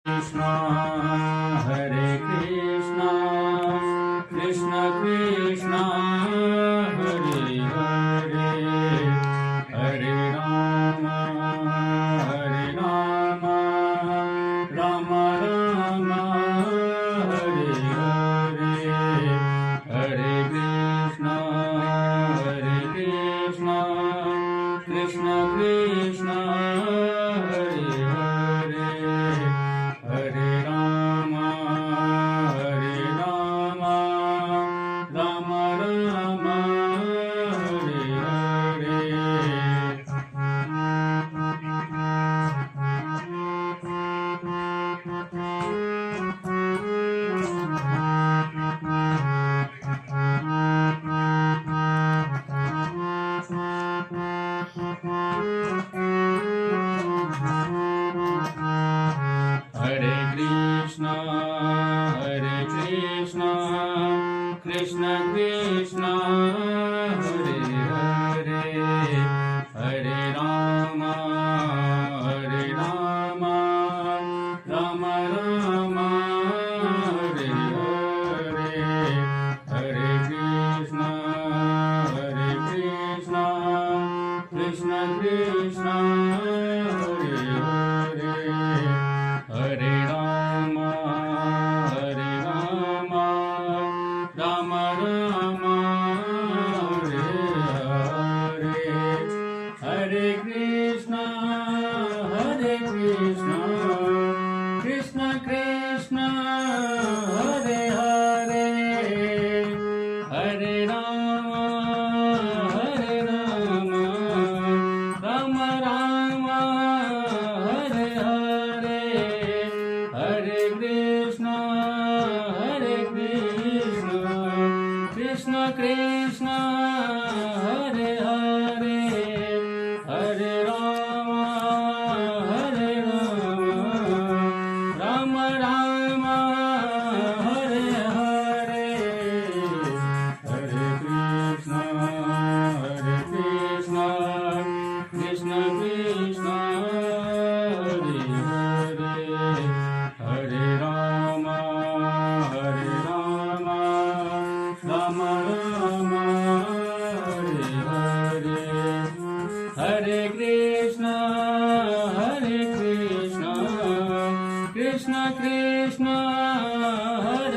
Krishna, Hare Krishna, Krishna Krishna, Hare Hare, Hare Rama, Hare Rama, Rama Rama, Hare Hare, Hare Krishna, Krishna Krishna, Hare Hare, Hare Rama, Rama Rama, Hare Hare. Hare Krishna, Krishna Krishna, Hare Hare, Hare Rama, Rama Rama, Hare Hare, Hare Krishna, Krishna Krishna, Hare Hare, Hare Rama, Rama Rama, Hare Hare, Hare Krishna, Krishna Krishna, Hare Hare, Hare Rama, Rama Rama, Hare Hare, Hare Krishna, Krishna Krishna, Hare Hare, Hare Rama, Rama Rama, Hare Hare, Hare Krishna, Krishna Krishna, Hare Hare, Hare Rama, Rama Rama, Hare Hare, Hare Krishna, Krishna Krishna, Hare